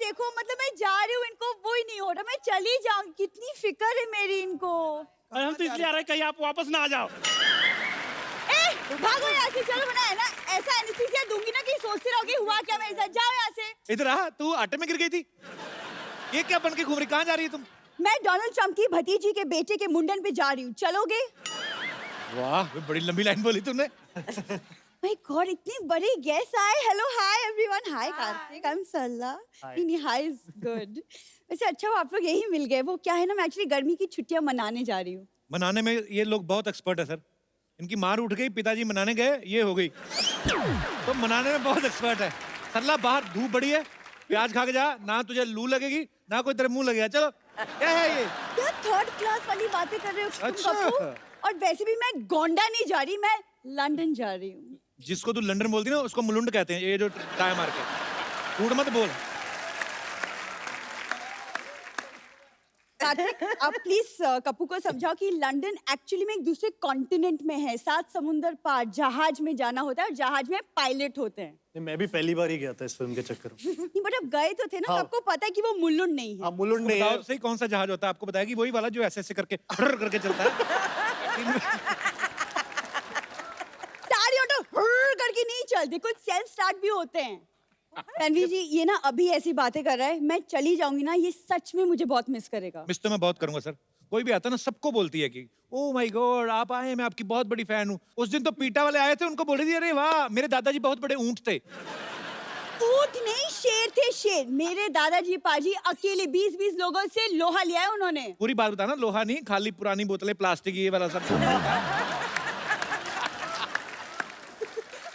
देखो मतलब मैं जा रही हूँ, इनको वो ही नहीं हो रहा, मैं चली जाऊँ, कितनी फिक्र है मेरी इनको। और हम तो इसलिए आ रहे हैं कहीं आप वापस ना आ जाओ। भागो यहाँ से, चलो बना है ना, ऐसा एनेस्थीसिया दूंगी ना कि सोचते रहोगे हुआ क्या मेरे साथ। जाओ यहाँ से। इधर आ, तू आटे में गिर गई थी। ये क्या बन के घूम रही, कहाँ जा रही है तुम? मैं डोनाल्ड ट्रम्प की भतीजी के बेटे के मुंडन पे जा रही हूँ, चलोगे? वाह, बड़ी लंबी लाइन बोली तुमने। माय गॉड, इतनी बड़ी गेस्ट आए। Hello, hi everyone. Hi Kartik, I am Sarla. नहीं, हाय इज गुड। वैसे अच्छा वो आप लोग यही मिल गए। वो क्या है ना, मैं एक्चुअली गर्मी की छुट्टियां मनाने जा रही हूँ। मनाने में ये लोग बहुत एक्सपर्ट है सर। इनकी मार उठ गई, पिताजी मनाने गए, ये हो गई। तो मनाने में बहुत एक्सपर्ट है। सरला, बाहर धूप बड़ी है, प्याज खा के जा, ना तुझे लू लगेगी ना कोई तेरे मुंह लगेगा। चलो। क्या है ये? क्या थर्ड क्लास वाली बातें कर रहे हो तुम अच्छा। कपूर? और वैसे भी मैं गोंडा नहीं जा रही, मैं लंदन जा रही हूँ। जिसको तू लंदन बोलती ना, उसको मुलुंड कहते हैं, ये जो टाई मार के। कूड़ मत बोल। कार्तिक, आप प्लीज कप्पू को समझाओ कि लंदन एक्चुअली में एक दूसरे कॉन्टिनेंट में है, 7 समुंदर पार जहाज में जाना होता है और जहाज में पायलट होते हैं। नहीं, मैं भी पहली बार ही गया था इस फिल्म के चक्कर में। नहीं बट अब गए तो थे ना, हाँ। आपको पता है कि वो मुल्लुंड नहीं है। हाँ, मुलुंड नहीं है। बताओ सही, कौन सा जहाज होता है? आपको बताया कि वही वाला जो ऐसे ऐसे करके करके चलता है। सारी ऑटो करके नहीं चलते, कुछ सेल्फ स्टार्ट भी होते हैं। रणवीर जी, ये ना अभी ऐसी बातें कर रहा है, मैं चली जाऊंगी ना, ये सच में मुझे बहुत मिस करेगा। मिस तो मैं बहुत करूंगा सर। कोई भी आता ना, सबको बोलती है कि ओ माय गॉड आप आए, मैं आपकी बहुत बड़ी फैन हूँ। उस दिन तो पीटा वाले आए थे, उनको बोल रही थी अरे वाह मेरे दादाजी बहुत बड़े ऊंट थे। ऊंट नहीं, शेर थे, शेर। मेरे दादाजी पाजी अकेले 20-20 लोगों से लोहा लिया है उन्होंने। पूरी बात बताना, लोहा नहीं, खाली पुरानी बोतलें, प्लास्टिक, ये वाला सब।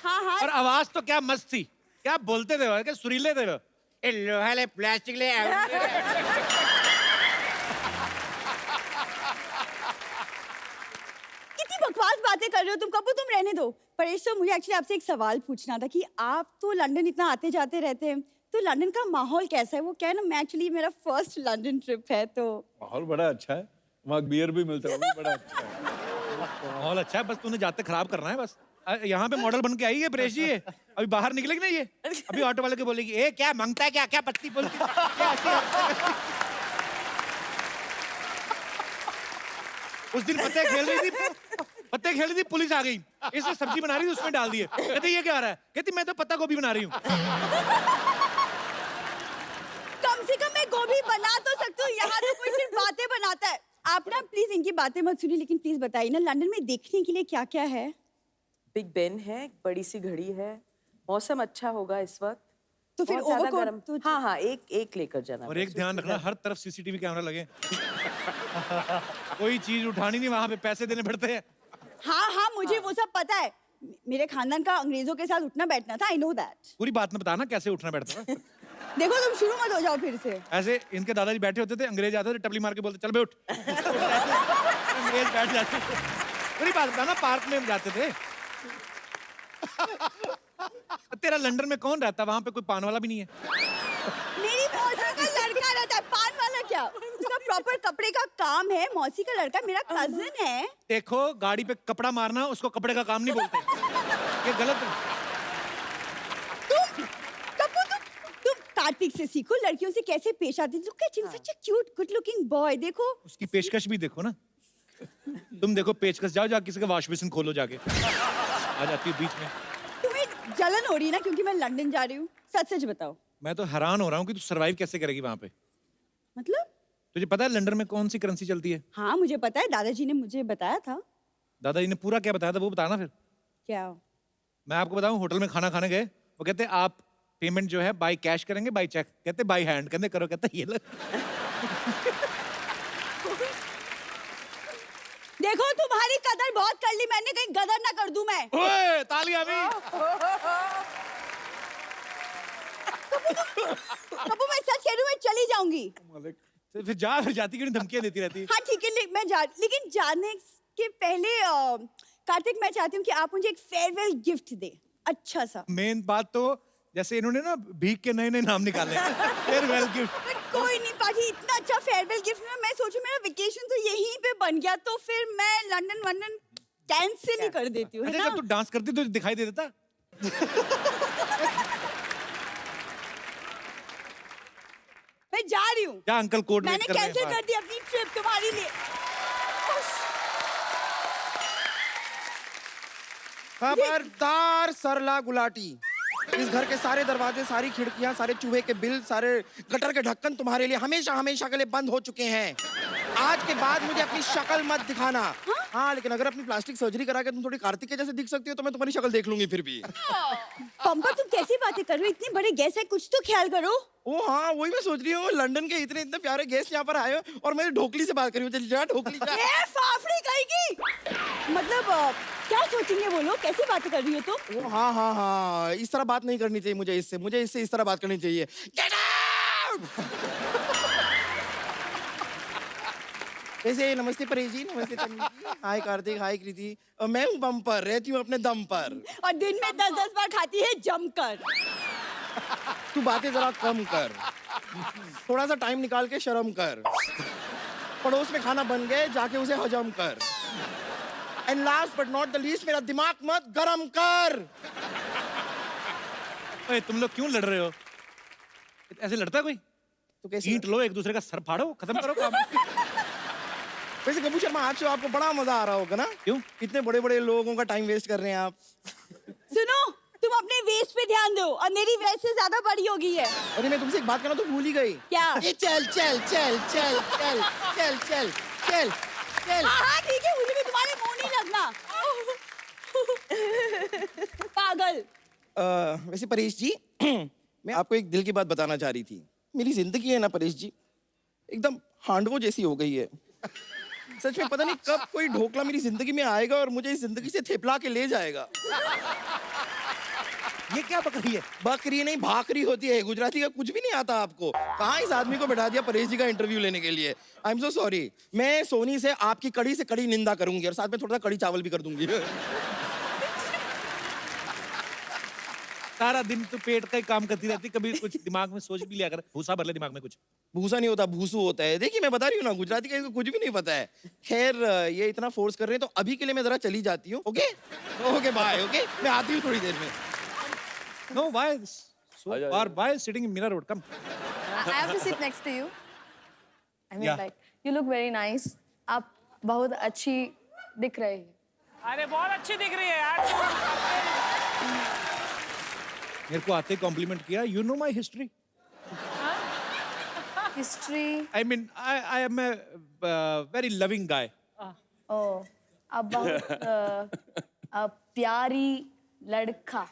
हाँ हाँ। और आवाज तो क्या मस्त थी, क्या बोलते थे, क्या सुरीले थे वो। ए लोहा ले, प्लास्टिक ले। कितनी बकवास बातें कर रहे हो तुम कपूर, तुम रहने दो। परेश सर, मुझे एक्चुअली आपसे एक सवाल पूछना था कि आप तो लंदन इतना आते जाते रहते हैं, तो लंदन का माहौल कैसा है? वो क्या है ना, मैं एक्चुअली मेरा फर्स्ट लंदन ट्रिप है, तो माहौल बड़ा अच्छा है, वहाँ बियर भी मिलता है, वो भी बड़ा अच्छा है। माहौल अच्छा है, बस तूने जाते खराब करना है बस। यहाँ पे मॉडल बन के आई है परेश जी, ये अभी बाहर निकलेगी ना, ये अभी ऑटो वाले को बोलेगी ए क्या मांगता है, क्या क्या पत्ती बोलती है? क्या उस दिन पत्ते खेल रही थी, पुलिस आ गई, इसने सब्जी बना रही थी, उसमें डाल दिए। कहती ये क्या आ रहा है? कहती मैं तो पत्ता गोभी बना रही हूँ। कम से कम मैं गोभी बना तो सकती हूँ, यहाँ तो कोई सिर्फ बातें बनाता है। आप ना प्लीज इनकी बातें मत सुनिए, लेकिन प्लीज बताइए ना लंदन में देखने के लिए क्या क्या है? बिग बेन है, एक बड़ी सी घड़ी है, मौसम अच्छा होगा इस वक्त। तो फिर बहुत ज्यादा ओवरकोट गर्म। तो हाँ हाँ, एक लेकर जाना। और एक ध्यान रखना, हर तरफ सीसीटीवी कैमरा लगे। कोई चीज उठानी नहीं, वहां पे पैसे देने पड़ते हैं। हाँ हाँ, मुझे वो सब पता है। मेरे खानदान का अंग्रेजों के साथ उठना बैठना था, आई नो दैट। पूरी बात में बताना कैसे उठना बैठता था। देखो तुम शुरू मत हो जाओ फिर से। ऐसे इनके दादाजी बैठे होते थे, अंग्रेज आते थे, टपली मार के बोलते चल बे उठ। अंग्रेज बैठ जाते। पूरी बात बताना, पार्क में जाते थे। तेरा लंदन में कौन रहता? वहां पे कोई पान वाला भी नहीं है। मेरी मौसी का लड़का रहता है, पान वाला क्या? उसका प्रॉपर कपड़े का काम है, मौसी का लड़का मेरा कजिन है। देखो, गाड़ी पे कपड़ा मारना उसको कपड़े का काम नहीं बोलते, ये गलत है। तुम कार्तिक से सीखो, लड़कियों से कैसे पेश आती। Look at him, such a cute good looking boy. देखो उसकी पेशकश भी देखो ना। तुम देखो पेचकश, जाओ जा किसी का वॉश बेसिन खोलो जाके, आ जाती है बीच में। तुम्हें जलन हो रही है ना क्योंकि मैं लंदन जा रही हूँ? सच सच बताओ। मैं तो हैरान हो रहा हूँ कि तू सरवाइव कैसे करेगी वहां पे। मतलब? तुझे पता है लंदन में कौन सी करेंसी चलती है? हाँ मुझे पता है, दादाजी ने मुझे बताया था। दादाजी ने पूरा क्या बताया था वो बताना फिर। क्या? मैं आपको बताऊं, होटल में खाना खाने गए, वो कहते आप पेमेंट जो है बाय कैश करेंगे बाय चेक? कहते बाय हैंड। कहते करो, कहते ये लो। देखो तुम्हारी कदर बहुत कर ली मैंने, कहीं गदर ना कर दूं मैं। ओए तालियां भी। कपूर मैं सच कह रही हूँ, मैं चली जाऊंगी। तो फिर जा, फिर जाती क्यों नहीं, धमकियां देती रहती है। हाँ ठीक है, लेकिन जाने के पहले कार्तिक मैं चाहती हूँ कि आप मुझे एक फेयरवेल गिफ्ट दे, अच्छा सा। मेन बात तो जैसे इन्होंने ना भीख के नए नए नाम निकाले, फेयरवेल गिफ्ट। कोई नहीं पाजी, इतना अच्छा फेयरवेल गिफ्ट में मैं सोचू मेरा वेकेशन तो यहीं पे बन गया, तो फिर मैं लंदन कैंसिल ही कर देती हूँ, है अच्छा ना? जब तू डांस करती तो दिखाई दे देता। रही हूँ। जा अंकल कोट मैंने कैंसिल कर दी अपनी ट्रिप तुम्हारे लिए। खबरदार सरला गुलाटी, इस घर के सारे दरवाजे, सारी खिड़कियां, सारे चूहे के बिल, सारे गटर के ढक्कन तुम्हारे लिए हमेशा हमेशा के लिए बंद हो चुके हैं। आज के बाद मुझे अपनी शक्ल मत दिखाना। हाँ, लेकिन अगर अपनी प्लास्टिक सर्जरी करा के तुम थोड़ी कार्तिक के जैसे दिख सकती हो तो मैं तुम्हारी शक्ल देख लूंगी फिर भी। पंपा तुम कैसी बातें कर रहे हो? इतने बड़े गेस्ट है, कुछ तो ख्याल करो। ओ हाँ, वही मैं सोच रही हूँ, लंदन के इतने इतने प्यारे गेस्ट यहाँ पर आए हो और मैं ढोकली से बात कर रही हूँ। जा ढोकली जा। ए फाफड़ी कहेगी। मतलब क्या सोचेंगे वो लोग? कैसी बातें कर रही हो तुम? ओ हाँ हाँ हाँ, इस तरह बात नहीं करनी चाहिए मुझे इससे इस तरह बात करनी चाहिए। Get out! वैसे नमस्ते परेश जी, नमस्ते तन्वी जी, हाय कार्तिक, हाय कृति। मैं हूँ बम्पर, रहती हूँ अपने दम पर। और दिन में 10-10 बार खाती है जमकर। तू बातें जरा कम कर, थोड़ा सा टाइम निकाल के शर्म कर। पड़ोस में खाना बन गए, जाके उसे हजम कर। And last but not the least, मेरा दिमाग मत गरम कर। ओए तुम लोग क्यों लड़ रहे हो? ऐसे लड़ता है कोई? तो कैसे? ईंट लो, एक दूसरे का सर फाड़ो, खत्म करो काम। वैसे गब्बू शर्मा, आज से आपको बड़ा मजा आ रहा होगा ना? क्यों? इतने बड़े बड़े लोगों का टाइम वेस्ट कर रहे हैं आप। सुनो, तुम अपने वेस्ट पे ध्यान दो और मेरी वेस्ट से ज्यादा बड़ी हो गई है। अरे मैं तुमसे एक बात करना तो भूल ही गई। क्या? ये चल चल चल चल चल चल चल चल चल। हाँ ठीक है, मुझे भी तुम्हारे मुंह नहीं लगना। पागल। वैसे परेश जी, मैं आपको एक दिल की बात बताना चाह रही थी। मेरी जिंदगी है ना परेश जी, एकदम हांडवो जैसी हो गई है। सच में पता नहीं कब कोई ढोकला मेरी जिंदगी में आएगा और मुझे इस जिंदगी से थेपला के ले जाएगा। ये क्या बकरी है? बकरी नहीं, भाकरी होती है। गुजराती का कुछ भी नहीं आता आपको। कहाँ इस आदमी को बैठा दिया परेश जी का इंटरव्यू लेने के लिए। I am so sorry. मैं सोनी से आपकी कड़ी से कड़ी निंदा करूंगी और साथ में थोड़ा सा कड़ी चावल भी कर दूंगी। सारा दिन तो पेट का ही काम करती रहती, कभी कुछ दिमाग में सोच भी लिया कर। भूसा भर ले दिमाग में कुछ। भूसा नहीं होता, भूसू होता है। देखिए मैं बता रही हूँ ना, गुजराती का इनको कुछ भी नहीं पता है। खैर, ये इतना फोर्स कर रहे हैं तो अभी के लिए मैं जरा चली जाती हूँ। Okay okay bye. ओके, मैं आती हूँ थोड़ी देर में। No, why so far? Why sitting in Mira Road? Come. I have to sit next to you. I mean, Yeah. like, you look very nice. आप बहुत अच्छी दिख रही है। अरे बहुत अच्छी दिख रही है यार। मेरे को आते कॉम्प्लीमेंट किया। You know my history? History. I mean, I am a very loving guy. Oh, आप बहुत प्यारी लड़का।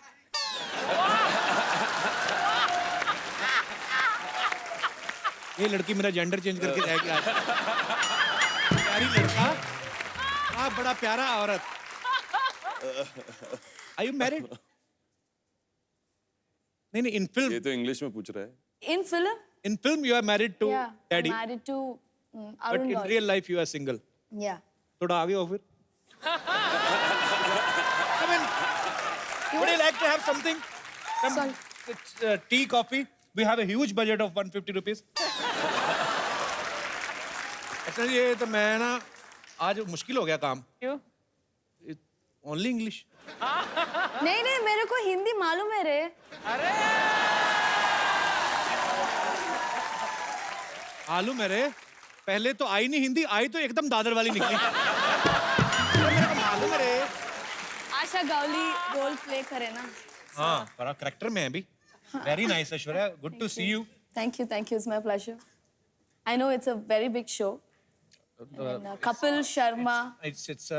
ये लड़की मेरा जेंडर चेंज करके जाएगी आज। प्यारी लड़का, आप बड़ा प्यारा औरत। Are you married? नहीं नहीं, in film. ये तो इंग्लिश में पूछ रहा है। In film? In film you are married to Yeah. daddy, I'm married to but Arun in Gauri. real life you are single. Yeah. थोड़ा आगे हो फिर। I mean, would you like to have something? Some tea, coffee? We have a huge budget of 150 rupees. अच्छा ये तो मैं ना आज मुश्किल हो गया काम। क्यों? Only English. नहीं नहीं, मेरे को हिंदी मालूम है रे। आलू मेरे पहले तो आई नहीं हिंदी, आई तो एकदम दादर वाली निकली। मेरे को मालूम है रे। आशा गावली रोल प्ले करे ना। हाँ, बड़ा करेक्टर में है अभी। Very nice, Aishwarya. Good to see you. Thank you, thank you. It's my pleasure. I know it's a very big show. And, Kapil Sharma. It's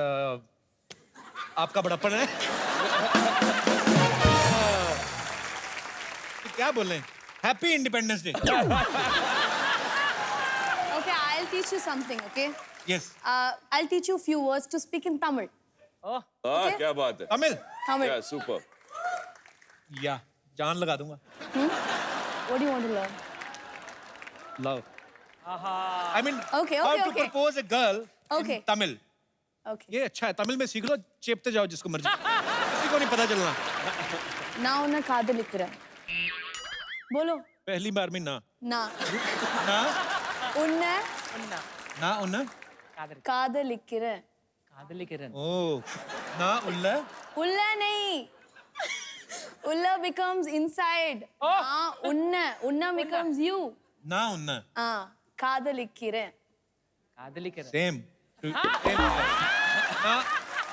आपका बड़प्पन है। क्या बोल रहे हैं? Happy Independence Day. Okay, I'll teach you something, okay? Yes. I'll teach you a few words to speak in Tamil. हाँ, Okay. क्या बात है। तमिल? Tamil. Yeah, super. या जान लगा दूंगा। What do you want to learn? Love. I mean, Okay, how okay, to okay. propose a girl Okay. in Tamil. Okay. ये अच्छा है, तमिल में सीख लो, चेपते जाओ जिसको मर्जी। किसी को नहीं पता चलना। நான் உன்னை காதலிக்கிறேன். बोलो. पहली बार में ना। நான் ना உன்னை ना उन्ना। காதலிக்கிறேன். कादली किरण। ओ ना उल्ला। उल्ला नहीं. Ulla becomes inside. हाँ, unna becomes you. ना उन्ना காதலிக்கிறேன். कादलिकिरण सेम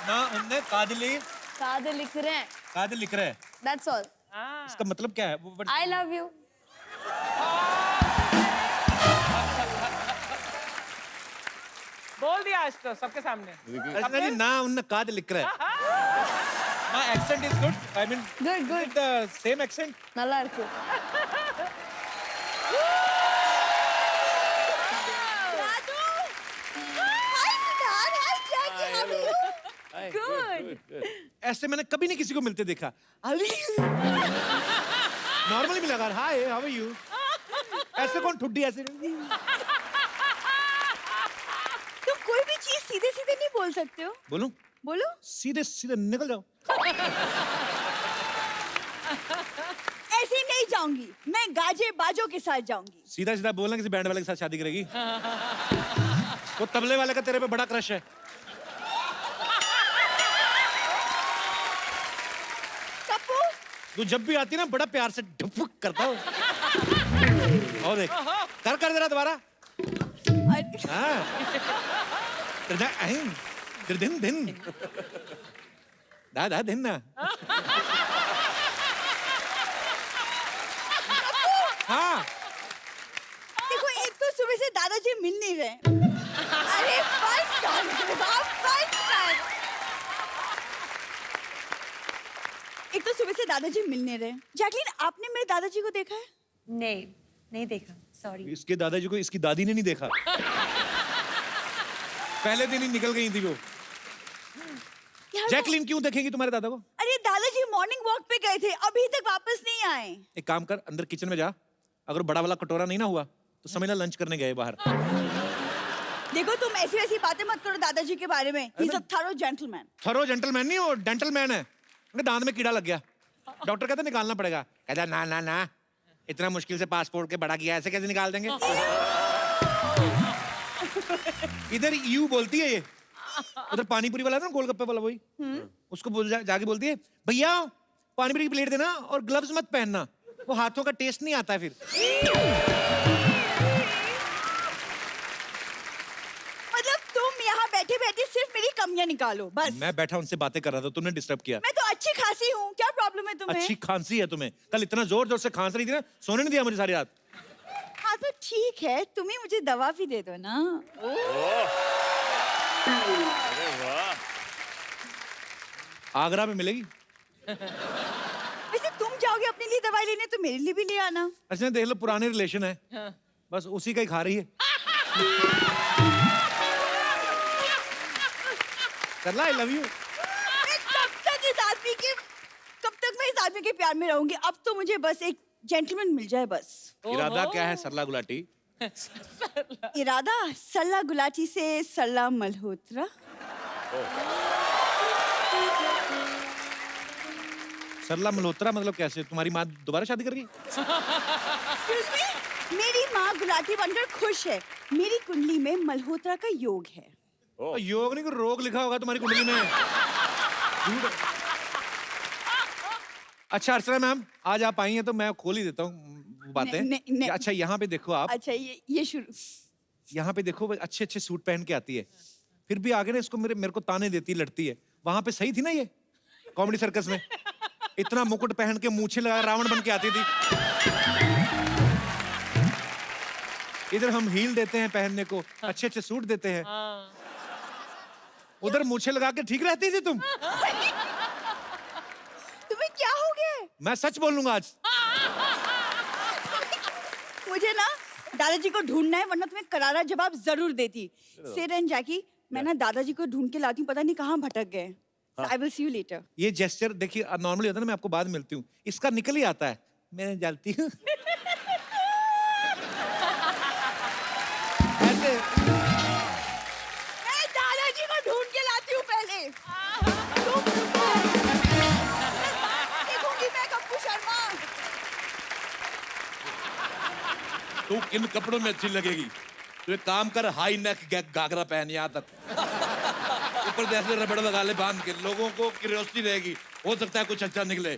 ना उन्ने कादली காதலிக்கிறேன். कादल लिख रहा है That's all. इसका मतलब क्या है I love you. बोल दिया आज तो सबके सामने अर्चना जी ना उन्ने कादल लिख रहा है My accent is good. I mean, Good, good. is it the same accent? நல்லா இருக்கு. दादू हाय सिद्धार्थ हाय जैकी हाउ आर यू Good. ऐसे मैंने कभी नहीं किसी को मिलते देखा. नॉर्मली मिला कर हाय हाउ आर यू ऐसे कौन ठुड्डी ऐसे तुम कोई भी चीज सीधे सीधे नहीं बोल सकते हो बोलूं बोलो सीधे सीधे निकल जाओ ऐसे नहीं जाऊंगी मैं गाजे बाजों के साथ जाऊंगी सीधा सीधा बोलना किसी बैंड वाले के साथ शादी करेगी वो तबले वाले का तेरे पे बड़ा क्रश है कप्पू तू जब भी आती ना बड़ा प्यार से ढुक करता हो और देख कर जरा दोबारा हाँ दिन दा दिन ना हाँ देखो एक तो सुबह से दादाजी मिल नहीं रहे अरे बस कर बस कर एक तो सुबह से दादाजी मिल नहीं रहे जैकलीन आपने मेरे दादाजी को देखा है नहीं नहीं देखा सॉरी इसके दादाजी को इसकी दादी ने नहीं देखा पहले दिन ही निकल गई थी वो यार जैकलीन क्यों देखेंगी तुम्हारे दादा को अरे दादाजी मॉर्निंग वॉक पे गए थे अभी तक वापस नहीं आए एक काम कर अंदर किचन में जा अगर बड़ा वाला कटोरा नहीं ना हुआ तो समझ ला लंच करने गए बाहर देखो तुम ऐसी वैसी बातें मत करो दादाजी के बारे में he is a thorough gentleman thorough gentleman नहीं वो डेंटल मैन है उनके दांत में कीड़ा लग गया डॉक्टर कहता निकालना पड़ेगा कहता ना ना ना इतना मुश्किल से पासपोर्ट के बड़ा किया ऐसे कैसे निकाल देंगे इधर यू बोलती है ये उधर पानीपुरी वाला है ना गोलगप्पे वाला वही उसको बोल जाके बोलती है भैया पानीपुरी की प्लेट देना और ग्लव्स मत पहनना वो हाथों का टेस्ट नहीं आता है फिर मतलब तुम यहाँ बैठे बैठे सिर्फ मेरी कमियां निकालो बस मैं बैठा उनसे बातें कर रहा था तुमने डिस्टर्ब किया मैं तो अच्छी खासी हूँ क्या प्रॉब्लम है तुम्हें अच्छी खांसी है तुम्हें कल इतना जोर जोर से खांस रही थी ना सोने नहीं दिया मुझे सारी रात हाँ तो ठीक है तुम ही मुझे दवा भी दे दो ना आगरा में मिलेगी वैसे तुम जाओगे अपने लिए दवाई लेने तो मेरे लिए भी ले आना अच्छा देख लो पुराने रिलेशन है बस उसी का ही खा रही है करला आई लव यू कब तक मैं इस आदमी के प्यार में रहूंगी अब तो मुझे बस एक जेंटलमैन मिल जाए बस इरादा क्या है सरला गुलाटी इरादा सल्ला गुलाटी से सल्ला मल्होत्रा सरला मल्होत्रा मतलब कैसे तुम्हारी माँ दोबारा शादी कर रही है Excuse me? मेरी माँ गुलाटी बनकर खुश है मेरी कुंडली में मल्होत्रा का योग है योग नहीं कोई रोग लिखा होगा तुम्हारी कुंडली में अच्छा अर्चना मैम आज आप आई हैं तो मैं खोल ही देता हूँ बातें नहीं। अच्छा यहाँ पे देखो आप अच्छा ये शुरू यहाँ पे देखो अच्छे अच्छे सूट पहन के आती है फिर भी आगे ना इसको मेरे को ताने देती लड़ती है वहां पे सही थी ना ये कॉमेडी सर्कस में इतना मुकुट पहन के मूछे लगा रावण बन के आती थी इधर हम हील देते हैं पहनने को अच्छे अच्छे सूट देते हैं उधर मूछे लगा के ठीक रहती थी तुम तुम्हें क्या हो गया है? मैं सच बोलूंगा आज मुझे ना दादाजी को ढूंढना है वरना तुम्हें करारा जवाब जरूर देती सिर एंड जैकी मैं ना दादाजी को ढूंढ के लाती हूँ पता नहीं कहाँ भटक गए I will see you later ये जेस्चर देखिए नॉर्मली होता है ना मैं आपको बाद में मिलती हूँ इसका निकल ही आता है मैं जानती हूँ ऐसे मैं दादाजी को ढूंढ के लाती हूँ पहले देखूंगी मैं कप्पू शर्मा तू किन कपड़ों में अच्छी लगेगी तू एक काम कर हाई नेक घाघरा पहन यहाँ तक ऊपर जैसे रबड़ लगा ले बांध के लोगों को क्यूरियोसिटी रहेगी हो सकता है कुछ अच्छा निकले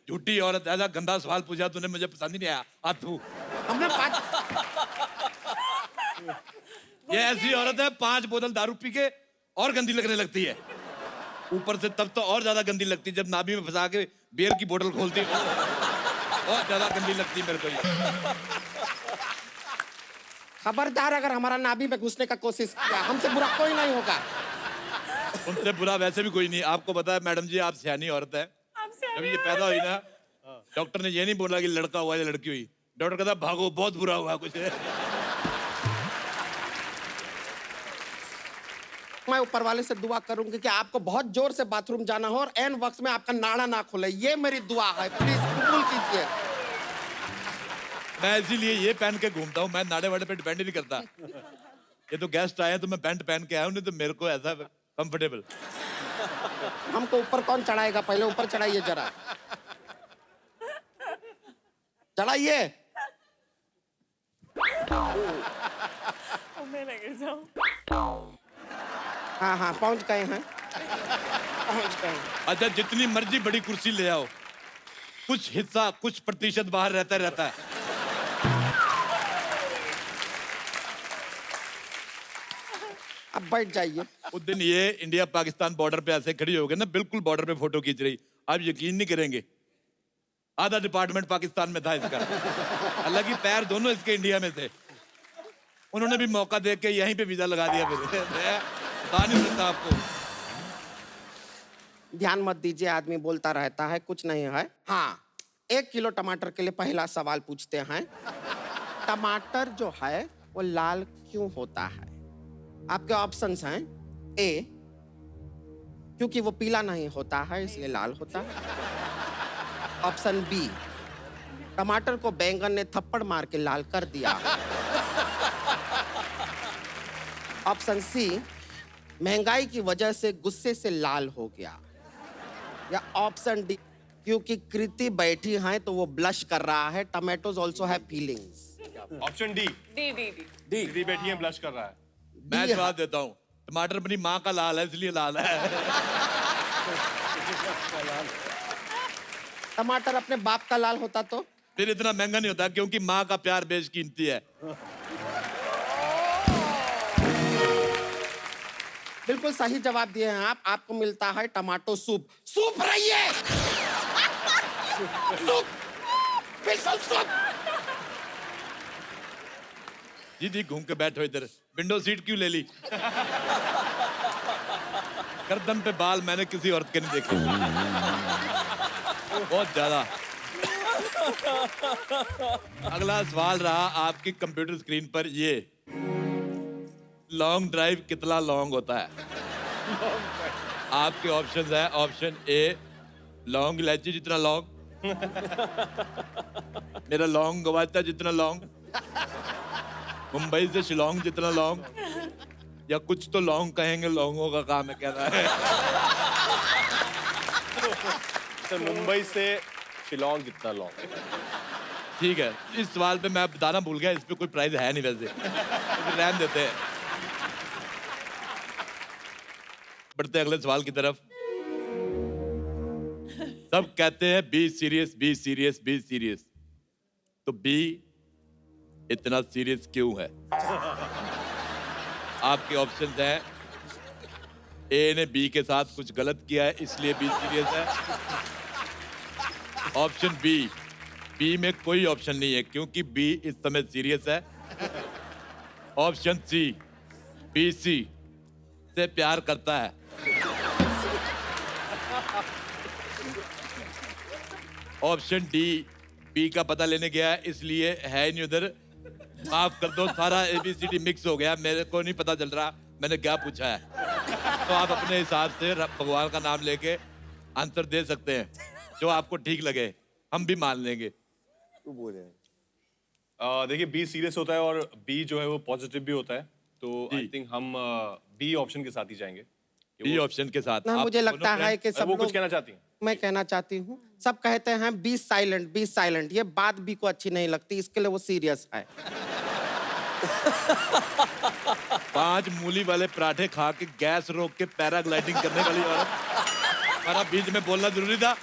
झूठी औरत ऐसा गंदा सवाल पूछा तूने मुझे पसंद ही नहीं आया आतू हमने 5 ये ऐसी औरत है 5 बोतल दारू पी के और गंदी लगने लगती है। ऊपर से तब तो और ज्यादा गंदी लगती है जब नाभि में फंसा के बियर की बोतल खोलती है, और ज्यादा गंदी लगती है मेरे को ये। खबरदार अगर हमारा नाभि में घुसने का कोशिश किया, हमसे बुरा कोई नहीं होगा। उनसे बुरा वैसे भी कोई नहीं। आपको पता है मैडम जी, आप सियानी औरत है। जब ये पैदा हुई ना, डॉक्टर ने ये नहीं बोला कि लड़का हुआ या लड़की हुई। डॉक्टर कहता भागो, बहुत बुरा हुआ कुछ है। मैं ऊपर वाले से दुआ करूंगी कि आपको बहुत जोर से बाथरूम जाना हो और एन वक्त में आपका नाड़ा ना खुले। ये मेरी दुआ है, प्लीज कबूल कीजिए। मैं इसीलिए ये पहन के घूमता हूँ, मैं नाड़े वाड़े पे डिपेंड नहीं करता। ये तो गेस्ट आए हैं तो मैं पैंट पहन के आया हूँ, नहीं तो मेरे को ऐसा कंफर्टेबल। हमको ऊपर कौन चढ़ाएगा? पहले ऊपर चढ़ाइए जरा, चढ़ाइए। हाँ हाँ पहुंच गए हैं, पहुंच गए हैं। अच्छा, जितनी मर्जी बड़ी कुर्सी ले आओ, कुछ हिस्सा, कुछ प्रतिशत बाहर रहता है। अब बैठ जाइए। उस दिन ये इंडिया पाकिस्तान बॉर्डर पे ऐसे खड़ी हो गई ना, बिल्कुल बॉर्डर पे फोटो खींच रही। आप यकीन नहीं करेंगे, आधा डिपार्टमेंट पाकिस्तान में था इसका। हालांकि पैर दोनों इसके इंडिया में थे। उन्होंने भी मौका देख के यहीं पे वीजा लगा दिया। फिर बता नहीं सकता आपको। ध्यान मत दीजिए, आदमी बोलता रहता है, कुछ नहीं है। हाँ, 1 किलो टमाटर के लिए पहला सवाल पूछते हैं। टमाटर जो है वो लाल क्यों होता है? आपके ऑप्शंस हैं। ए, क्योंकि वो पीला नहीं होता है इसलिए लाल होता है। ऑप्शन बी, टमाटर को बैंगन ने थप्पड़ मार के लाल कर दिया। ऑप्शन सी, महंगाई की वजह से गुस्से से लाल हो गया। या ऑप्शन डी, क्योंकि कृति बैठी है तो वो ब्लश कर रहा है। Tomatoes also have feelings. Option D. D बैठी है, ब्लश कर रहा है। मैं जवाब देता हूँ, टमाटर अपनी माँ का लाल है इसलिए लाल है। टमाटर अपने बाप का लाल होता तो फिर इतना महंगा नहीं होता, क्योंकि माँ का प्यार बेशकीमती है। बिल्कुल सही जवाब दिए हैं आप। आपको मिलता है टमाटो सूप। सूप रहिए, सूप, बिल्कुल सूप। दीदी घूम के बैठो इधर, विंडो सीट क्यों ले ली? गर्दन पे बाल मैंने किसी औरत के नहीं देखे, बहुत ज्यादा। अगला सवाल रहा आपकी कंप्यूटर स्क्रीन पर, ये लॉन्ग ड्राइव कितना लॉन्ग होता है? आपके ऑप्शंस है। ऑप्शन ए, लॉन्ग इलायची जितना लॉन्ग, मेरा लॉन्ग गवाचा जितना लॉन्ग, मुंबई से शिलोंग जितना लॉन्ग, या कुछ तो लॉन्ग कहेंगे, लॉन्गों का काम है कहना है। तो मुंबई से शिलोंग जितना लॉन्ग। ठीक है, इस सवाल पे मैं बताना भूल गया, इस पे कोई प्राइज है नहीं वैसे, तो रहने देते हैं। बढ़ते अगले सवाल की तरफ। सब कहते हैं be serious, be serious, be serious, तो बी इतना सीरियस क्यों है? आपके ऑप्शन हैं। ए ने बी के साथ कुछ गलत किया है इसलिए बी सीरियस है। ऑप्शन बी, बी में कोई ऑप्शन नहीं है क्योंकि बी इस समय सीरियस है। ऑप्शन सी, बी सी से प्यार करता है। ऑप्शन डी, बी का पता लेने गया है इसलिए है नहीं उधर। माफ कर दो, सारा ABCD मिक्स हो गया, मेरे को नहीं पता चल रहा मैंने क्या पूछा है। तो आप अपने हिसाब से भगवान का नाम लेके आंसर दे सकते हैं, जो आपको ठीक लगे, हम भी मान लेंगे। देखिए, बी सीरियस होता है और बी जो है वो पॉजिटिव भी होता है, तो आई थिंक हम बी ऑप्शन के साथ ही जाएंगे। बी ऑप्शन के साथ ना, मुझे लगता है कि सब वो कुछ लोग, कहना चाहती हैं? मैं कहना चाहती हूँ, सब कहते हैं बी साइलेंट, बी साइलेंट। ये बात बी को अच्छी नहीं लगती, इसके लिए वो सीरियस है। 5 मूली वाले पराठे खा के गैस रोक के पैराग्लाइडिंग करने वाली औरत, हमारा बीच में बोलना जरूरी था।